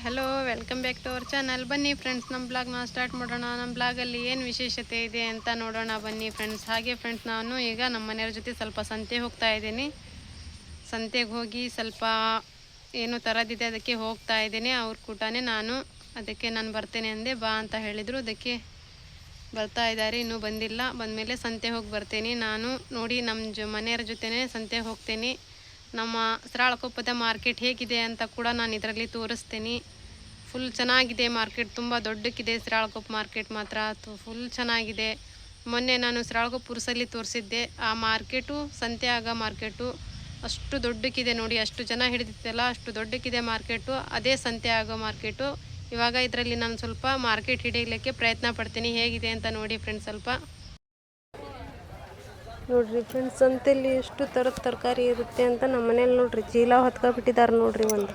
Hello, welcome back to our channel. ಬನ್ನಿ friends, ನಮ್ಮ ಬ್ಲಾಗ್ನ ಸ್ಟಾರ್ಟ್ ಮಾಡೋಣ. ನಮ್ಮ ಬ್ಲಾಗಲ್ಲಿ ಏನು ವಿಶೇಷತೆ ಇದೆ ಅಂತ ನೋಡೋಣ ಬನ್ನಿ ಫ್ರೆಂಡ್ಸ್. ಹಾಗೆ ಫ್ರೆಂಡ್ಸ್, ನಾನು ಈಗ ನಮ್ಮ ಮನೆಯವ್ರ ಜೊತೆ ಸ್ವಲ್ಪ ಸಂತೆ ಹೋಗ್ತಾ ಇದ್ದೀನಿ. ಸಂತೆಗೆ ಹೋಗಿ ಸ್ವಲ್ಪ ಏನು ತರೋದಿದೆ, ಅದಕ್ಕೆ ಹೋಗ್ತಾ ಇದ್ದೀನಿ. ಅವ್ರ ಕೂಟನೇ ಅದಕ್ಕೆ ನಾನು ಬರ್ತೇನೆ ಅಂದೆ. ಬಾ ಅಂತ ಹೇಳಿದರು, ಅದಕ್ಕೆ ಬರ್ತಾ ಇದ್ದಾರೆ. ಇನ್ನೂ ಬಂದಿಲ್ಲ. ಬಂದಮೇಲೆ ಸಂತೆ ಹೋಗಿ ಬರ್ತೀನಿ. ನಾನು ನೋಡಿ ನಮ್ಮ ಮನೆಯವ್ರ ಜೊತೆನೇ ಸಂತೆ ಹೋಗ್ತೀನಿ. ನಮ್ಮ ಸರಾಳಕೊಪ್ಪದ ಮಾರ್ಕೆಟ್ ಹೇಗಿದೆ ಅಂತ ಕೂಡ ನಾನು ಇದರಲ್ಲಿ ತೋರಿಸ್ತೀನಿ. ಫುಲ್ ಚೆನ್ನಾಗಿದೆ ಮಾರ್ಕೆಟ್, ತುಂಬ ದೊಡ್ಡಕ್ಕಿದೆ ಸರಾಳಕೊಪ್ಪ ಮಾರ್ಕೆಟ್. ಮಾತ್ರ ಫುಲ್ ಚೆನ್ನಾಗಿದೆ. ಮೊನ್ನೆ ನಾನು ಸರಾಳಕೊಪ್ಪ ಉರ್ಸಲ್ಲಿ ತೋರಿಸಿದ್ದೆ. ಆ ಮಾರ್ಕೆಟು ಸಂತೆ ಆಗ ಮಾರ್ಕೆಟು ಅಷ್ಟು ದೊಡ್ಡಕ್ಕಿದೆ ನೋಡಿ. ಅಷ್ಟು ಜನ ಹಿಡಿದಿತ್ತಲ್ಲ, ಅಷ್ಟು ದೊಡ್ಡಕ್ಕಿದೆ ಮಾರ್ಕೆಟು. ಅದೇ ಸಂತೆ ಆಗೋ ಮಾರ್ಕೆಟು. ಇವಾಗ ಇದರಲ್ಲಿ ನಾನು ಸ್ವಲ್ಪ ಮಾರ್ಕೆಟ್ ಹಿಡಿಯಲಿಕ್ಕೆ ಪ್ರಯತ್ನ ಪಡ್ತೀನಿ. ಹೇಗಿದೆ ಅಂತ ನೋಡಿ ಫ್ರೆಂಡ್ಸ್. ಸ್ವಲ್ಪ ನೋಡ್ರಿ ಫ್ರೆಂಡ್ಸ್, ಸಂತೆಯಲ್ಲಿ ಎಷ್ಟು ಥರದ ತರಕಾರಿ ಇರುತ್ತೆ ಅಂತ ನಮ್ಮ ಮನೇಲಿ ನೋಡ್ರಿ ಚೀಲ ಹೊತ್ಕೊಬಿಟ್ಟಿದ್ದಾರೆ ನೋಡ್ರಿ. ಒಂದು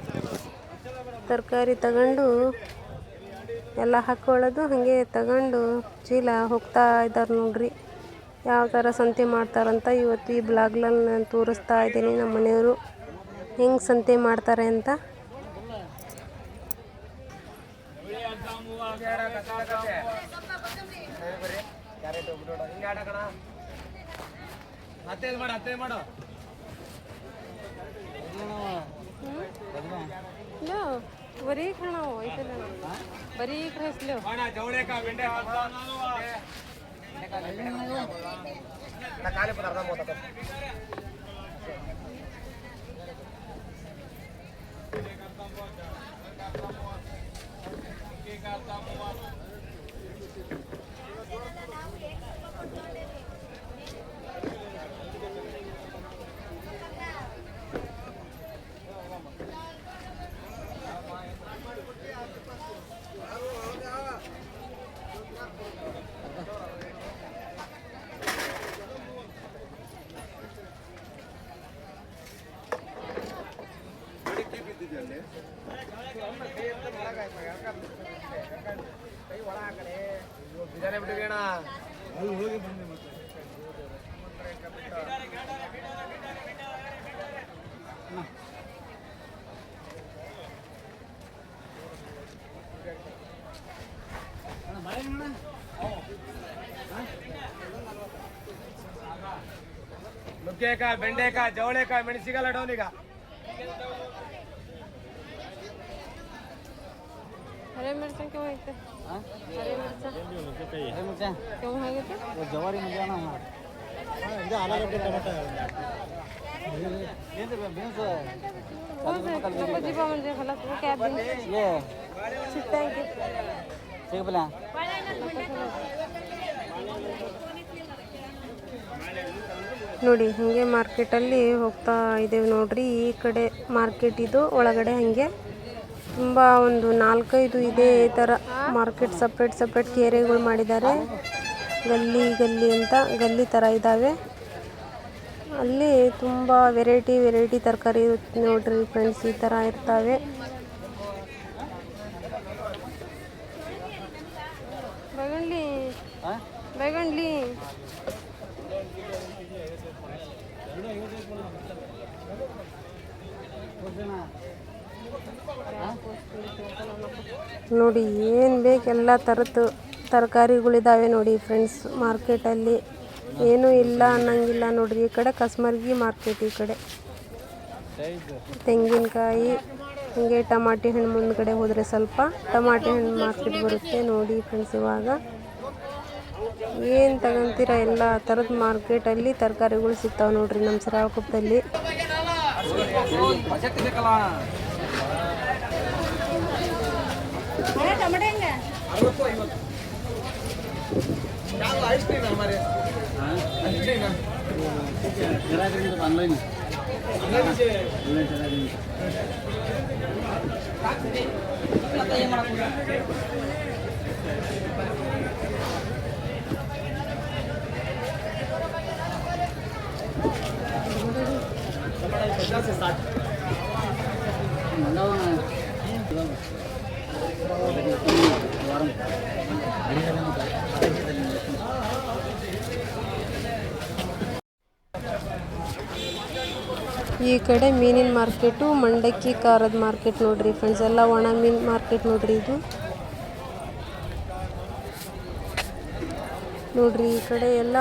ತರಕಾರಿ ತಗೊಂಡು ಎಲ್ಲ ಹಾಕೊಳ್ಳೋದು, ಹಾಗೆ ತಗೊಂಡು ಚೀಲ ಹೋಗ್ತಾ ಇದ್ದಾರೆ ನೋಡ್ರಿ. ಯಾವ ಥರ ಸಂತೆ ಮಾಡ್ತಾರಂತ ಇವತ್ತು ಈ ಬ್ಲಾಗ್ನಲ್ಲಿ ನಾನು ತೋರಿಸ್ತಾ ಇದ್ದೀನಿ. ನಮ್ಮ ಮನೆಯವರು ಹೆಂಗೆ ಸಂತೆ ಮಾಡ್ತಾರೆ ಅಂತ. ಬರೀ ಬರೀ ನುಗ್ಗೆಕಾಯಿ, ಬೆಂಡೆಕಾಯಿ, ಜವಳೆಕಾಯಿ, ಮೆಣಸಿಗೆಲ್ಲ ಡೌನ್ ಈಗ. हरे मिर्चा क्यों है? हरे मिर्चा क्यों है? वो जवारी मिल ना ಇದು ಆಲೂಗಡ್ಡೆ ಟೊಮೆಟೊ ये तो बीन्स है कौन से चोको जीपा मुझे खला वो क्या बीन्स ये थैंक यू ठीक बोला ನೋಡಿ. ಹಾಗೆ ಮಾರ್ಕೆಟಲ್ಲಿ ಹೋಗ್ತಾ ಇದ್ದೇವೆ ನೋಡ್ರಿ. ಈ ಕಡೆ ಮಾರ್ಕೆಟ್ ಇದು, ಒಳಗಡೆ ಹಾಗೆ ತುಂಬ ಒಂದು 4-5 ಇದೇ ಥರ ಮಾರ್ಕೆಟ್ ಸಪ್ರೇಟ್ ಕೇರೆಗಳು ಮಾಡಿದ್ದಾರೆ. ಗಲ್ಲಿ ಅಂತ ಗಲ್ಲಿ ಥರ ಇದ್ದಾವೆ. ಅಲ್ಲಿ ತುಂಬ ವೆರೈಟಿ ತರಕಾರಿ ಇರುತ್ತೆ ನೋಡ್ರಿ ಫ್ರೆಂಡ್ಸ್. ಈ ಥರ ಇರ್ತವೆ. बैगनली ನೋಡಿ, ಏನು ಬೇಕೆಲ್ಲ ಥರದ್ದು ತರಕಾರಿಗಳಿದ್ದಾವೆ ನೋಡಿ ಫ್ರೆಂಡ್ಸ್. ಮಾರ್ಕೆಟಲ್ಲಿ ಏನೂ ಇಲ್ಲ ಅನ್ನಂಗಿಲ್ಲ ನೋಡ್ರಿ. ಈ ಕಡೆ ಕಸ್ಮರ್ಗಿ ಮಾರ್ಕೆಟ್, ಈ ಕಡೆ ತೆಂಗಿನಕಾಯಿ, ಹಾಗೆ ಟಮಾಟೆ ಹಣ್ಣು. ಮುಂದ್ಗಡೆ ಹೋದರೆ ಸ್ವಲ್ಪ ಟಮಾಟೆ ಹಣ್ಣು ಮಾರ್ಕೆಟ್ ಬರುತ್ತೆ ನೋಡಿ ಫ್ರೆಂಡ್ಸ್. ಇವಾಗ ಏನು ತಗೊಂತೀರ ಎಲ್ಲ ಥರದ ಮಾರ್ಕೆಟಲ್ಲಿ ತರಕಾರಿಗಳು ಸಿಗ್ತಾವೆ ನೋಡ್ರಿ ನಮ್ಮ ಸರಾಳಕೊಪ್ಪದಲ್ಲಿ. ಈ ಕಡೆ ಮೀನಿನ ಮಾರ್ಕೆಟು, ಮಂಡಕ್ಕಿ ಖಾರದ ಮಾರ್ಕೆಟ್ ನೋಡ್ರಿ ಫ್ರೆಂಡ್ಸ್. ಎಲ್ಲ ಒಣ ಮೀನು ಮಾರ್ಕೆಟ್ ನೋಡ್ರಿ ಇದು. ನೋಡ್ರಿ ಈ ಕಡೆ ಎಲ್ಲ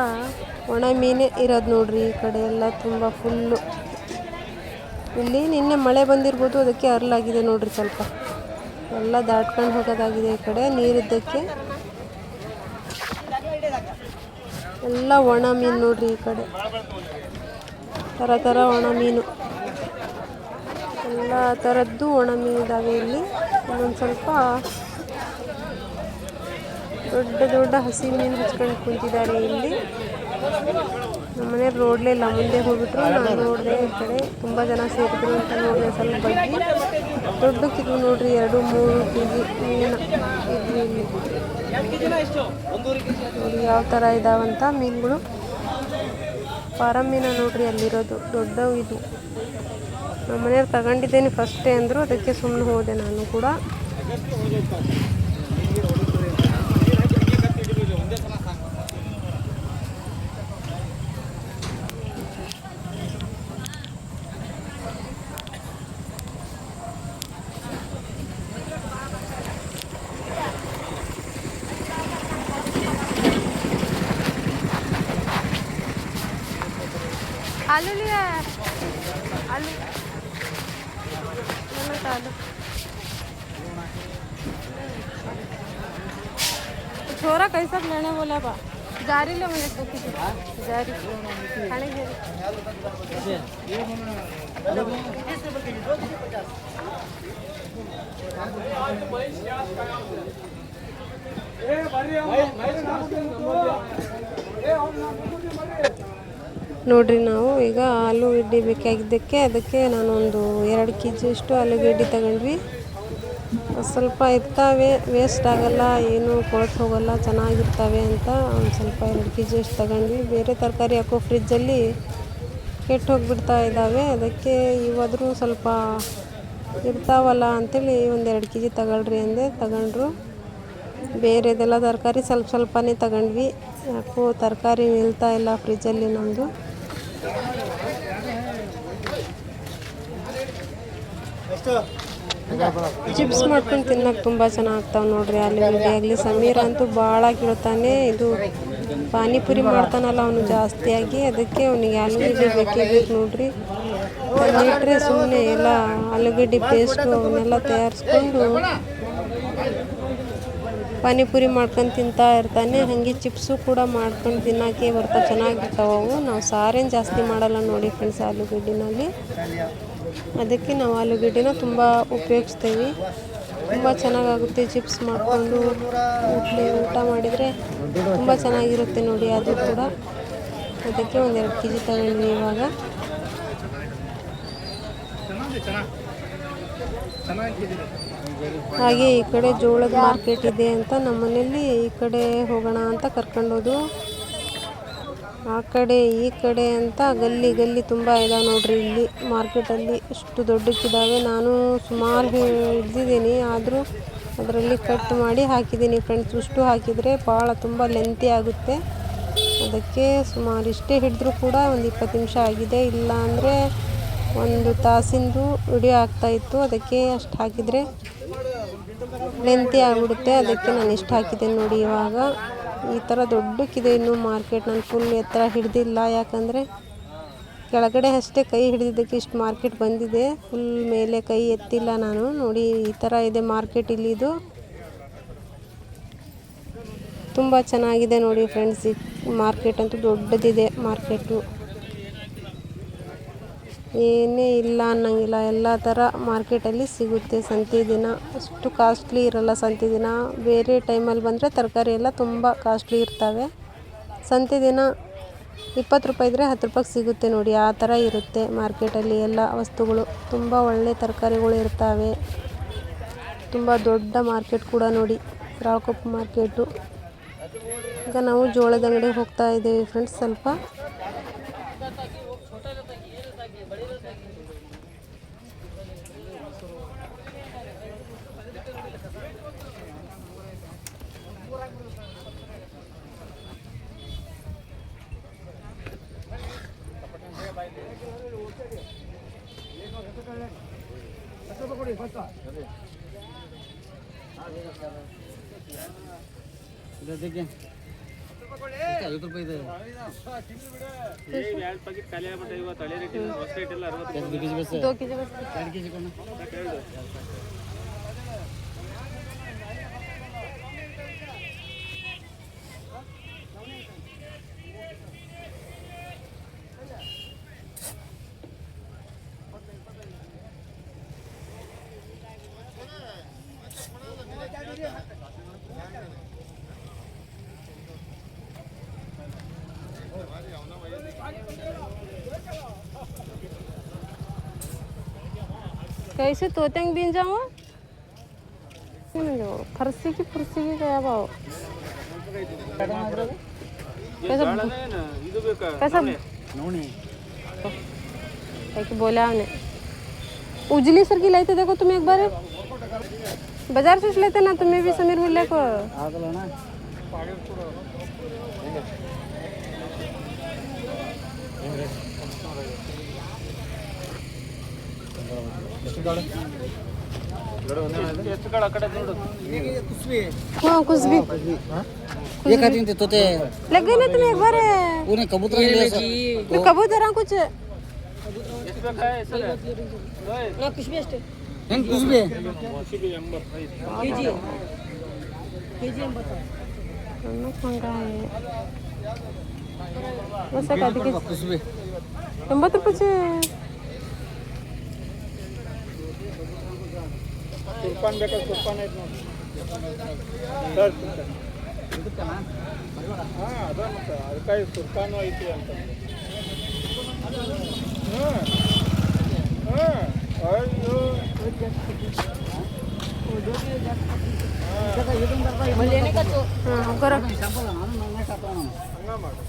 ಒಣ ಮೀನೇ ಇರೋದು ನೋಡ್ರಿ. ಈ ಕಡೆ ಎಲ್ಲ ತುಂಬ ಫುಲ್ಲು. ಇಲ್ಲಿ ನಿನ್ನೆ ಮಳೆ ಬಂದಿರ್ಬೋದು, ಅದಕ್ಕೆ ಅರಲಾಗಿದೆ ನೋಡ್ರಿ. ಸ್ವಲ್ಪ ಎಲ್ಲ ದಾಟ್ಕೊಂಡು ಹೋಗೋದಾಗಿದೆ. ಈ ಕಡೆ ನೀರಿದ್ದಕ್ಕೆ ಎಲ್ಲ ಒಣ ಮೀನು ನೋಡ್ರಿ. ಈ ಕಡೆ ಥರ ಥರ ಒಣ ಮೀನು, ಎಲ್ಲ ಥರದ್ದು ಒಣ ಮೀನು ಇದ್ದಾವೆ ಇಲ್ಲಿ. ಇನ್ನೊಂದು ಸ್ವಲ್ಪ ದೊಡ್ಡ ದೊಡ್ಡ ಹಸಿ ಮೀನು ಹಚ್ಕೊಂಡು ಕುಂತಿದ್ದಾರೆ ಇಲ್ಲಿ. ನಮ್ಮನೆಯವ್ರು ನೋಡಲೇ ಇಲ್ಲ, ಮುಂದೆ ಹೋಗ್ಬಿಟ್ರು. ನಾನು ನೋಡಿದೆ, ಈ ಕಡೆ ತುಂಬ ಜನ ಸೇರಿದ್ರು ಅಂತ ನೋಡಿದೆ. ಸ್ವಲ್ಪ ಬಗ್ಗಿ ದೊಡ್ಡಕ್ಕಿದ್ವು ನೋಡ್ರಿ, 2-3 kg ಮೀನು ಇದ್ವು ಇಲ್ಲಿ. ನೋಡಿ ಯಾವ ಥರ ಇದಾವಂತ ಮೀನುಗಳು. ಫಾರಂ ಮೀನು ನೋಡ್ರಿ ಅಲ್ಲಿರೋದು, ದೊಡ್ಡವು ಇದು. ನಮ್ಮನೆಯವ್ರು ತಗೊಂಡಿದ್ದೇನೆ ಫಸ್ಟೇ ಅಂದರು, ಅದಕ್ಕೆ ಸುಮ್ಮನೆ ಹೋದೆ ನಾನು ಕೂಡ. आलू लिया है, आलू आलू छोरा कैसा लेने बोला बा जारी ले मुझे जारी खाने के ನೋಡ್ರಿ. ನಾವು ಈಗ ಆಲೂಗಡ್ಡೆ ಬೇಕಾಗಿದ್ದಕ್ಕೆ ಅದಕ್ಕೆ ನಾನೊಂದು 2 kg ಅಷ್ಟು ಆಲೂಗಡ್ಡೆ ತಗೊಂಡ್ವಿ. ಸ್ವಲ್ಪ ಇರ್ತಾವೆ, ವೇಸ್ಟ್ ಆಗಲ್ಲ, ಏನು ಕೊಳತು ಹೋಗಲ್ಲ, ಚೆನ್ನಾಗಿರ್ತವೆ ಅಂತ ಒಂದು ಸ್ವಲ್ಪ 2 kg ಅಷ್ಟು ತಗೊಂಡ್ವಿ. ಬೇರೆ ತರಕಾರಿ ಹಾಕೋ ಫ್ರಿಜ್ಜಲ್ಲಿ ಕೆಟ್ಟು ಹೋಗಿಬಿಡ್ತಾ ಇದ್ದಾವೆ, ಅದಕ್ಕೆ ಇವಾದರೂ ಸ್ವಲ್ಪ ಇರ್ತಾವಲ್ಲ ಅಂಥೇಳಿ ಒಂದು 2 kg ತಗೊಳ್ರಿ ಅಂದೆ. ತಗೊಂಡ್ರು. ಬೇರೆದೆಲ್ಲ ತರಕಾರಿ ಸ್ವಲ್ಪ ಸ್ವಲ್ಪನೇ ತಗೊಂಡ್ವಿ. ಯಾಕೋ ತರಕಾರಿ ನಿಲ್ತಾ ಇಲ್ಲ ಫ್ರಿಜ್ಜಲ್ಲಿ ನಮ್ಮದು. ಚಿಪ್ಸ್ ಮಾಡ್ಕೊಂಡು ತಿನ್ನೋಕೆ ತುಂಬ ಚೆನ್ನಾಗ್ತಾವೆ ನೋಡ್ರಿ. ಆಲೂಗಡ್ಡೆ ಆಗಲಿ. ಸಮೀರ ಅಂತೂ ಭಾಳ ಕೇಳ್ತಾನೆ. ಇದು ಪಾನಿಪುರಿ ಮಾಡ್ತಾನಲ್ಲ ಅವನು ಜಾಸ್ತಿಯಾಗಿ, ಅದಕ್ಕೆ ಅವನಿಗೆ ಆಲೂಗಡ್ಡೆ ಬೇಕೇ ಬೇಕು ನೋಡ್ರಿ. ತಂದಿಟ್ಟರೆ ಸುಮ್ಮನೆ ಎಲ್ಲ ಆಲೂಗಡ್ಡೆ ಪೇಸ್ಟು ಅವನ್ನೆಲ್ಲ ತಯಾರಿಸ್ಕೊಂಡು ಪಾನಿಪುರಿ ಮಾಡ್ಕೊಂಡು ತಿಂತಾ ಇರ್ತಾನೆ. ಹಾಗೆ ಚಿಪ್ಸು ಕೂಡ ಮಾಡ್ಕೊಂಡು ತಿನ್ನೋಕ್ಕೆ ಬರ್ತಾವೆ, ಚೆನ್ನಾಗಿರ್ತಾವೆ ಅವು. ನಾವು ಸಾರೇನು ಜಾಸ್ತಿ ಮಾಡಲ್ಲ ನೋಡಿ ಫ್ರೆಂಡ್ಸ್ ಆಲೂಗಡ್ಡಿನಲ್ಲಿ. ಅದಕ್ಕೆ ನಾವು ಆಲೂಗಡ್ಡೆನ ತುಂಬ ಉಪಯೋಗಿಸ್ತೇವೆ. ತುಂಬ ಚೆನ್ನಾಗಾಗುತ್ತೆ ಚಿಪ್ಸ್ ಮಾಡಿಕೊಂಡು ಊಟ ಮಾಡಿದರೆ ತುಂಬ ಚೆನ್ನಾಗಿರುತ್ತೆ ನೋಡಿ. ಅದು ಕೂಡ ಅದಕ್ಕೆ ಒಂದು 2 kg ತಗೊಂಡ್ವಿ ಇವಾಗ. ಹಾಗೆ ಈ ಕಡೆ ಜೋಳದ ಮಾರ್ಕೆಟ್ ಇದೆ ಅಂತ ನಮ್ಮ ಮನೇಲಿ ಈ ಕಡೆ ಹೋಗೋಣ ಅಂತ ಕರ್ಕೊಂಡೋದು. ಆ ಕಡೆ ಈ ಕಡೆ ಅಂತ ಗಲ್ಲಿ ಗಲ್ಲಿ ತುಂಬ ಇದಾವೆ ನೋಡ್ರಿ ಇಲ್ಲಿ ಮಾರ್ಕೆಟಲ್ಲಿ. ಇಷ್ಟು ದೊಡ್ಡಕ್ಕಿದ್ದಾವೆ. ನಾನು ಸುಮಾರು ಹಿಡ್ದಿದ್ದೀನಿ, ಆದರೂ ಅದರಲ್ಲಿ ಕಟ್ ಮಾಡಿ ಹಾಕಿದ್ದೀನಿ ಫ್ರೆಂಡ್ಸ್. ಇಷ್ಟು ಹಾಕಿದರೆ ಭಾಳ ತುಂಬ ಲೆಂತಿ ಆಗುತ್ತೆ. ಅದಕ್ಕೆ ಸುಮಾರು ಇಷ್ಟೇ ಹಿಡಿದ್ರೂ ಕೂಡ ಒಂದು 20 ನಿಮಿಷ ಆಗಿದೆ. ಇಲ್ಲ ಅಂದರೆ 1 ತಾಸಿಂದು ವಿಡಿಯೋ ಆಗ್ತಾಯಿತ್ತು. ಅದಕ್ಕೆ ಅಷ್ಟು ಹಾಕಿದರೆ ಲೆಂತಿ ಆಗಿಬಿಡುತ್ತೆ. ಅದಕ್ಕೆ ನಾನು ಇಷ್ಟು ಹಾಕಿದ್ದೇನೆ ನೋಡಿ. ಇವಾಗ ಈ ಥರ ದೊಡ್ಡಕ್ಕಿದೆ ಇನ್ನೂ ಮಾರ್ಕೆಟ್. ನಾನು ಫುಲ್ ಎತ್ತರ ಹಿಡ್ದಿಲ್ಲ, ಯಾಕಂದರೆ ಕೆಳಗಡೆ ಅಷ್ಟೇ ಕೈ ಹಿಡಿದಿದ್ದಕ್ಕೆ ಇಷ್ಟು ಮಾರ್ಕೆಟ್ ಬಂದಿದೆ. ಫುಲ್ ಮೇಲೆ ಕೈ ಎತ್ತಿಲ್ಲ ನಾನು. ನೋಡಿ ಈ ಥರ ಇದೆ ಮಾರ್ಕೆಟ್ ಇಲ್ಲಿದು. ತುಂಬ ಚೆನ್ನಾಗಿದೆ ನೋಡಿ ಫ್ರೆಂಡ್ಸ್. ಈ ಮಾರ್ಕೆಟ್ ಅಂತೂ ದೊಡ್ಡದಿದೆ ಮಾರ್ಕೆಟು. ಏನೇ ಇಲ್ಲ ಅನ್ನಂಗಿಲ್ಲ, ಎಲ್ಲ ಥರ ಮಾರ್ಕೆಟಲ್ಲಿ ಸಿಗುತ್ತೆ ಸಂತೆ ದಿನ. ಅಷ್ಟು ಕಾಸ್ಟ್ಲಿ ಇರಲ್ಲ ಸಂತೆ ದಿನ. ಬೇರೆ ಟೈಮಲ್ಲಿ ಬಂದರೆ ತರಕಾರಿ ಎಲ್ಲ ತುಂಬ ಕಾಸ್ಟ್ಲಿ ಇರ್ತವೆ. ಸಂತೆ ದಿನ 20 ರೂಪಾಯಿ ಇದ್ದರೆ 10 ರೂಪಾಯಿಗೆ ಸಿಗುತ್ತೆ ನೋಡಿ. ಆ ಥರ ಇರುತ್ತೆ ಮಾರ್ಕೆಟಲ್ಲಿ ಎಲ್ಲ ವಸ್ತುಗಳು. ತುಂಬ ಒಳ್ಳೆ ತರಕಾರಿಗಳು ಇರ್ತವೆ. ತುಂಬ ದೊಡ್ಡ ಮಾರ್ಕೆಟ್ ಕೂಡ ನೋಡಿ, ರಾಳಕೊಪ್ಪ ಮಾರ್ಕೆಟು. ಈಗ ನಾವು ಜೋಳದ ಅಂಗಡಿಗೆ ಹೋಗ್ತಾ ಇದ್ದೇವೆ ಫ್ರೆಂಡ್ಸ್. ಸ್ವಲ್ಪ ಇದಕ್ಕೆ 50 ರೂಪಾಯಿ ಇದೆ. 2 kg बस. 2 kg ಕೊಡು. कैसे तोतेंग बीन जाऊँ फरसी की गया भाव कैसा ನೋಡಿ कि बोला हमने उजली सर की लाई थे देखो तुम एक बार बाजार से लेते ना तुम्हें भी समीर मिलने को ಆಗಲ್ಲ ಅಣ್ಣ. हाँ कुछ भी ये खाती थी तोते लग गई ना तुम्हें एक बार उन्हें कबूतर ले मैं कबूतर हाँ कुछ ना कुछ भी अಷ್ಟೇ ಹೆಂಗ್ ಕುಸ್ಬೆ केजी हम बताओ नमक महंगा है बस एक आधी केजी ಕುಸ್ಬೆ 80 रुपये ತುರ್ಪಾನ್ ಬೇಕಾ ತುರ್ಪಾನ್ ಐತೆ ನೋಡಿ ಸರ್ ಇದಕ್ಕನಾ ಹಾಂ ಅದ ಮತ್ತೆ ಅದಕ್ಕಾಗಿ ತುರ್ಪಾನು ಐತಿ ಅಂತ ಅಯ್ಯೋ लेने का तो हाँ करो ಹಂಗ ಮಾಡು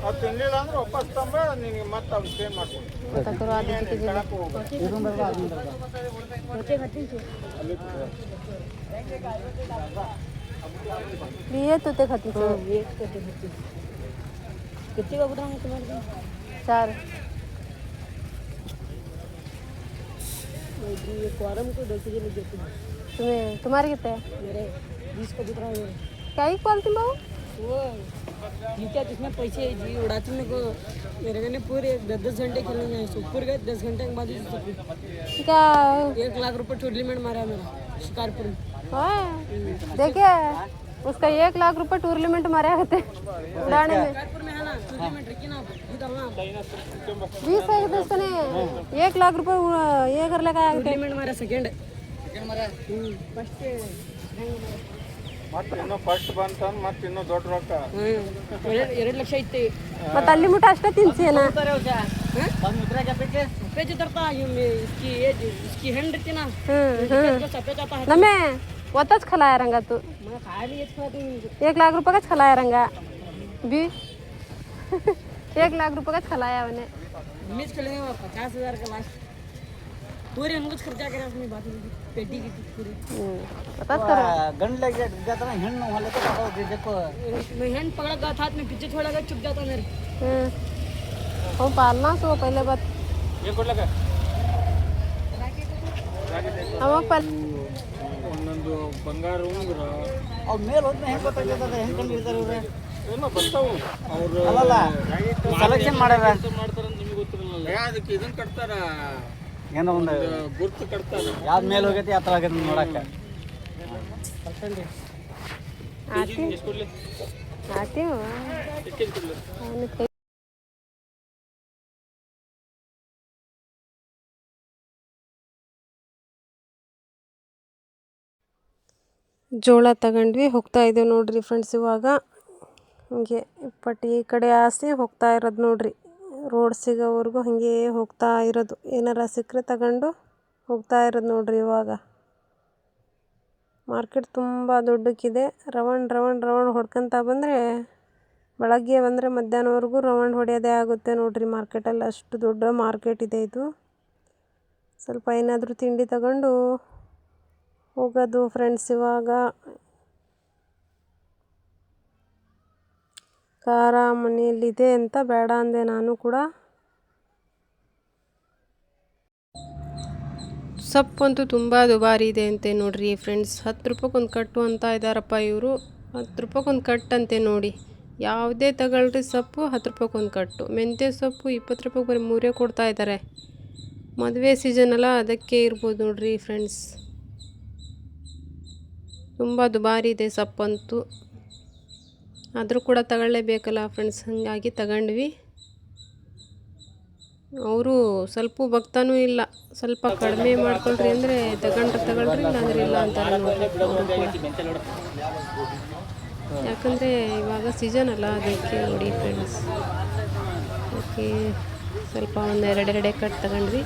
ಅದು ತಿನ್ನಲಿಲ್ಲ ಅಂದ್ರೆ ವಾಪಸ್ ತಂಬ ನಿನಗೆ ಮತ್ತೆ ಅವ್ನು ಚೇಂಜ್ ಮಾಡ್ಕೊಂಡು पता करो आधी केजी होते खाती थी लिए तो ते खाती थी ये करते खाती कितने का बताऊं तुम्हारे को 4 ये क्वारम को 2 केजी ले देती हूँ तुम्हारे कितने हैं मेरे 20 का बुतरा है क्या ही पालती बाबू वो जी क्या जिसमें पैसे जी उड़ाती मेरे को मेरे को पूरे 10 घंटे खेलने गए सुपर गए 10 घंटे के बाद क्या 1 लाख रुपए टूर्नामेंट मारा मेरा शिकारपुर में हाँ देखिए उसका 1 लाख रुपए टूर्नामेंट मारे होते उड़ाने में शिकारपुर में है ना टूर्नामेंट रखी ना इधर ना 20 है तो उसने 1 लाख रुपए ये कर लगा टूर्नामेंट मारा सेकंड फर्स्ट ಮತ್ತೆ ಇನ್ನೂ ಫಸ್ಟ್ ಬಂತಂದು ಮತ್ತೆ ಇನ್ನೂ ದೊಡ್ಡ ರೊಕ್ಕ 2 ಲಕ್ಷ ಐತೆ ಮತ್ತೆ ಅಲ್ಲಿ ಮುಟ್ಟ ಅಷ್ಟೇ ತಿನ್ಸಿನ सफेद उतरता इसकी एज इसकी हैंड रहती ना तो सफेद आता है नमे वतच खलाया रंगा तू मैं खाया नहीं खाती 1 लाख रुपये का खलाया रंगा भी 1 लाख रुपये का खलाया मैंने मिस खेलेंगे 50,000 का लास्ट पूरे हम कुछ खर्चा करें अपनी बात में पेटी की पूरी वतच करो ಗಂಡು ಲಗ್ ಜಾತ ಹೆಣ್ಣು ಹೊಲಕ್ಕೆ देखो मैं हैंड पकड़ा गया था में पीछे छोड़ा गया चुप जाता मेरे हम पालना सो पहले बात ये कोड लगा हम पल ಒಂದೊಂದು ಬಂಗಾರ ಉಂಗುರ ಅವ್ರ ಮೇಲೆ ಹೋದ್ಮೇಲೆ ಹೆಂಗೆ ಗೊತ್ತಾಗ್ತದೆ ಹೆಂಗೆ ಕಂಡಿರ್ತಾರೆ ಇವ್ರೆ ಏನೋ ಬರ್ತಾವು ಅವರು ಅಲ್ಲಲ್ಲ ಸೆಲೆಕ್ಷನ್ ಮಾಡ್ಯಾರ ಮಾಡ್ತಾರ ನಿಮಗೆ ಗೊತ್ತಿರಲ್ಲ ಅದಕ್ಕೆ ಇದನ್ನ ಕಟ್ತಾರ ಏನೋ ಒಂದು ಗುರ್ತು ಕಟ್ತಾರ ಯಾವ್ದು ಮೇಲೆ ಹೋಗೈತಿ ಆ ಥರ ಆಗೈತಿ ನೋಡಕ್ಕೆ आती हूँ ಜೋಳ ತಗೊಂಡ್ವಿ ಹೋಗ್ತಾ ಇದ್ದೀವಿ ನೋಡ್ರಿ ಫ್ರೆಂಡ್ಸ್ ಇವಾಗ ಹಂಗೆ ಪಟ್ಟಿ ಈ ಕಡೆ ಆಸಿ ಹೋಗ್ತಾ ಇರೋದು ನೋಡ್ರಿ ರೋಡ್ ಸಿಗೋವರೆಗೂ ಹಾಗೆ ಹೋಗ್ತಾ ಇರೋದು ಏನಾರ ಸಿಕ್ಕರೆ ತಗೊಂಡು ಹೋಗ್ತಾ ಇರೋದು ನೋಡ್ರಿ ಇವಾಗ ಮಾರ್ಕೆಟ್ ತುಂಬ ದೊಡ್ಡಕ್ಕಿದೆ ರೌಂಡ್ ಹೊಡ್ಕೊತ ಬಂದರೆ ಬೆಳಗ್ಗೆ ಬಂದರೆ ಮಧ್ಯಾಹ್ನವರೆಗೂ ರೌಂಡ್ ಹೊಡೆಯೋದೇ ಆಗುತ್ತೆ ನೋಡ್ರಿ ಮಾರ್ಕೆಟಲ್ಲಿ ಅಷ್ಟು ದೊಡ್ಡ ಮಾರ್ಕೆಟ್ ಇದೆ ಇದು ಸ್ವಲ್ಪ ಏನಾದರೂ ತಿಂಡಿ ತಗೊಂಡು ಹೋಗೋದು ಫ್ರೆಂಡ್ಸ್ ಇವಾಗ ಖಾರ ಮನೆಯಲ್ಲಿದೆ ಅಂತ ಬೇಡ ಅಂದೆ ನಾನು ಕೂಡ ಸೊಪ್ಪಂತೂ ತುಂಬ ದುಬಾರಿ ಇದೆ ಅಂತೆ ನೋಡ್ರಿ ಫ್ರೆಂಡ್ಸ್. 10 ರೂಪಾಯಿಗೊಂದು ಕಟ್ಟು ಅಂತ ಇದ್ದಾರಪ್ಪ ಇವರು. 10 ರೂಪಾಯಿಗೊಂದು ಕಟ್ಟಂತೆ ನೋಡಿ. ಯಾವುದೇ ತಗೊಳ್ರಿ ಸೊಪ್ಪು 10 ರೂಪಾಯಿಗೊಂದು ಕಟ್ಟು. ಮೆಂತ್ಯ ಸೊಪ್ಪು 20 ರೂಪಾಯಿಗೆ ಬರೀ 3 ಕೊಡ್ತಾ ಇದ್ದಾರೆ. ಮದುವೆ ಸೀಸನ್ ಅಲ್ಲ, ಅದಕ್ಕೆ ಇರ್ಬೋದು ನೋಡ್ರಿ ಫ್ರೆಂಡ್ಸ್. ತುಂಬ ದುಬಾರಿ ಇದೆ ಸೊಪ್ಪಂತೂ. ಆದರೂ ಕೂಡ ತಗೊಳ್ಳೇಬೇಕಲ್ಲ ಫ್ರೆಂಡ್ಸ್, ಹಾಗಾಗಿ ತಗೊಂಡ್ವಿ. ಅವರು ಸ್ವಲ್ಪ ಭಕ್ತನೂ ಇಲ್ಲ, ಸ್ವಲ್ಪ ಕಡಿಮೆ ಮಾಡ್ಕೊಳ್ರಿ ಅಂದರೆ ತಗೊಳ್ರಿ, ಇಲ್ಲಾಂದ್ರೆ ಇಲ್ಲ ಅಂತಾರೆ ನೋಡ್ರಿ ಅವರು ಕೂಡ. ಯಾಕಂದರೆ ಇವಾಗ ಸೀಸನ್ ಅಲ್ಲ, ಅದಕ್ಕೆ ನೋಡಿ ಫ್ರೆಂಡ್ಸ್. ಓಕೆ, ಸ್ವಲ್ಪ ಒಂದು ಎರಡೆರಡೆ ಕಟ್ ತಗೊಂಡ್ವಿ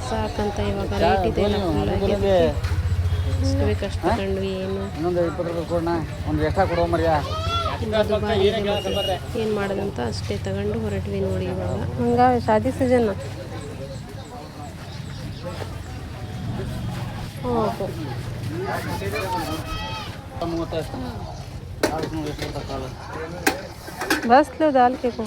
ಸಾಕಂತ. ಇವಾಗ ರೇಟ್ ಇದೆ ಅಲ್ಲ ಫುಲ್ಲಾಗಿ, ಎಷ್ಟು ಬೇಕಷ್ಟು ತಗೊಂಡ್ವಿ. ಏನು ಒಂದು ಎಕ್ಸ್ಟ್ರಾ ಕೊಡುವ ಮರ್ಯಾ. ತುಂಬ ದುಬಾರಿ ಇದೆ, ಮತ್ತೆ ಏನು ಮಾಡೋದಂತ ಅಷ್ಟೇ ತಗೊಂಡು ಹೊರಟ್ವಿ ನೋಡಿ. ಇವಾಗ ಹಂಗಾವೆ ಶಾದಿ ಸೀಸನ್. ಓಹೋ, बस लो दाल के को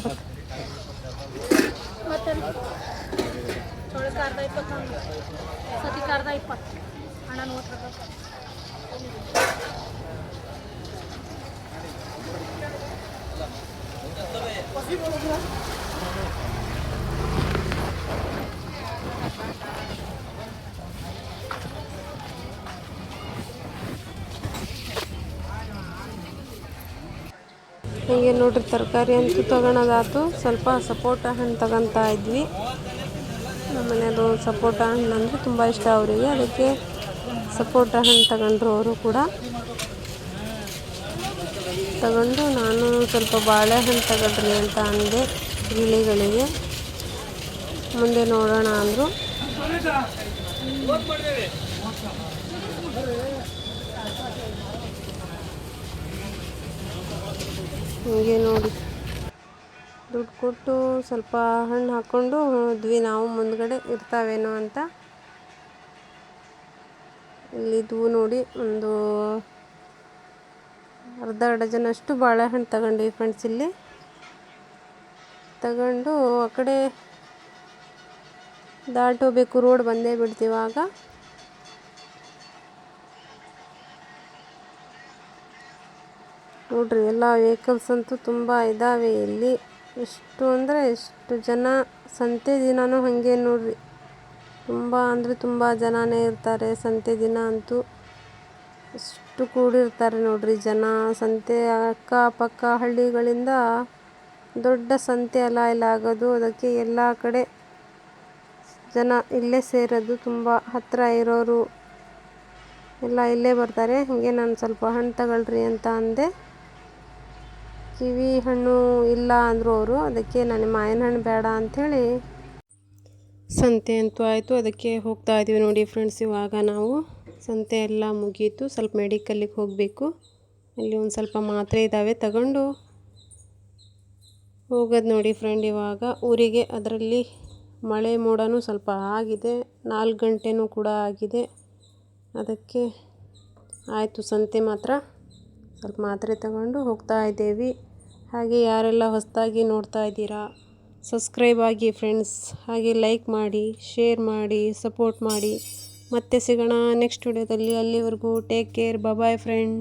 ಹೀಗೆ ನೋಡ್ರಿ, ತರಕಾರಿ ಅಂತೂ ತಗೊಳೋದಾಯ್ತು. ಸ್ವಲ್ಪ ಸಪೋಟ ಹಣ್ಣು ತಗೊತಾ ಇದ್ವಿ. ನಮ್ಮ ಮನೆಯದು ಸಪೋಟ ಹಣ್ಣು ಅಂದರೆ ತುಂಬ ಇಷ್ಟ ಅವರಿಗೆ, ಅದಕ್ಕೆ ಸಪೋಟ ಹಣ್ಣು ತಗೊಂಡ್ರು ಅವರು ಕೂಡ. ತಗೊಂಡು ನಾನು ಸ್ವಲ್ಪ ಬಾಳೆಹಣ್ಣು ತಗೊಳ್ರಿ ಅಂತ ಅಂದೆ ಗಿಳಿಗಳಿಗೆ. ಮುಂದೆ ನೋಡೋಣ ಅಂದರು. ಹೀಗೆ ನೋಡಿ, ದುಡ್ಡು ಕೊಟ್ಟು ಸ್ವಲ್ಪ ಹಣ್ಣು ಹಾಕ್ಕೊಂಡು ಹೋದ್ವಿ ನಾವು. ಮುಂದ್ಗಡೆ ಇರ್ತಾವೇನೋ ಅಂತ. ಇಲ್ಲಿದ್ವು ನೋಡಿ, ಒಂದು ಅರ್ಧ ಡಜನಷ್ಟು ಬಾಳೆಹಣ್ಣು ತಗೊಂಡ್ವಿ ಫ್ರೆಂಡ್ಸ್. ಇಲ್ಲಿ ತಗೊಂಡು ಆ ಕಡೆ ದಾಟೋಬೇಕು, ರೋಡ್ ಬಂದೇ ಬಿಡ್ತೀವಾಗ. ನೋಡ್ರಿ, ಎಲ್ಲ ವೆಹಿಕಲ್ಸ್ ಅಂತೂ ತುಂಬ ಇದ್ದಾವೆ ಇಲ್ಲಿ. ಎಷ್ಟು ಅಂದರೆ ಎಷ್ಟು ಜನ. ಸಂತೆ ದಿನವೂ ಹಾಗೆ ನೋಡ್ರಿ, ತುಂಬ ಅಂದರೆ ತುಂಬ ಜನನೇ ಇರ್ತಾರೆ ಸಂತೆ ದಿನ ಅಂತೂ. ಎಷ್ಟು ಕೂಡಿರ್ತಾರೆ ನೋಡ್ರಿ ಜನ. ಸಂತೆ ಅಕ್ಕಪಕ್ಕ ಹಳ್ಳಿಗಳಿಂದ ದೊಡ್ಡ ಸಂತೆ ಅಲ್ಲ ಇಲ್ಲ ಆಗೋದು, ಅದಕ್ಕೆ ಎಲ್ಲ ಕಡೆ ಜನ ಇಲ್ಲೇ ಸೇರೋದು. ತುಂಬ ಹತ್ತಿರ ಇರೋರು ಎಲ್ಲ ಇಲ್ಲೇ ಬರ್ತಾರೆ. ಹಾಗೆ ನಾನು ಸ್ವಲ್ಪ ಹಣ್ಣು ತಗೊಳ್ರಿ ಅಂತ ಅಂದೆ. ಕಿವಿ ಹಣ್ಣು ಇಲ್ಲ ಅಂದರು ಅವರು, ಅದಕ್ಕೆ ನಾನು ಮಾವಿನ ಹಣ್ಣು ಬೇಡ ಅಂಥೇಳಿ ಸಂತೆ ಅಂತೂ ಆಯಿತು. ಅದಕ್ಕೆ ಹೋಗ್ತಾ ಇದ್ದೀವಿ ನೋಡಿ ಫ್ರೆಂಡ್ಸ್. ಇವಾಗ ನಾವು ಸಂತೆ ಎಲ್ಲ ಮುಗೀತು, ಸ್ವಲ್ಪ ಮೆಡಿಕಲ್ಲಿಗೆ ಹೋಗಬೇಕು. ಅಲ್ಲಿ ಒಂದು ಸ್ವಲ್ಪ ಮಾತ್ರೆ ಇದ್ದಾವೆ, ತಗೊಂಡು ಹೋಗೋದು ನೋಡಿ ಫ್ರೆಂಡ್ ಇವಾಗ ಊರಿಗೆ. ಅದರಲ್ಲಿ ಮಳೆ ಮೋಡನೂ ಸ್ವಲ್ಪ ಆಗಿದೆ, 4 ಗಂಟೆನೂ ಕೂಡ ಆಗಿದೆ. ಅದಕ್ಕೆ ಆಯಿತು ಸಂತೆ ಮಾತ್ರ. ಸ್ವಲ್ಪ ಮಾತ್ರೆ ತಗೊಂಡು ಹೋಗ್ತಾ ಇದ್ದೇವೆ. ಹಾಗೆ ಯಾರೆಲ್ಲ ಹೊಸದಾಗಿ ನೋಡ್ತಾ ಇದ್ದೀರಾ, ಸಬ್ಸ್ಕ್ರೈಬ್ ಆಗಿ ಫ್ರೆಂಡ್ಸ್. ಹಾಗೆ ಲೈಕ್ ಮಾಡಿ, ಶೇರ್ ಮಾಡಿ, ಸಪೋರ್ಟ್ ಮಾಡಿ. ಮತ್ತೆ ಸಿಗೋಣ ನೆಕ್ಸ್ಟ್ ವಿಡಿಯೋದಲ್ಲಿ. ಅಲ್ಲಿವರೆಗೂ ಟೇಕ್ ಕೇರ್, ಬಾಯ್ ಫ್ರೆಂಡ್.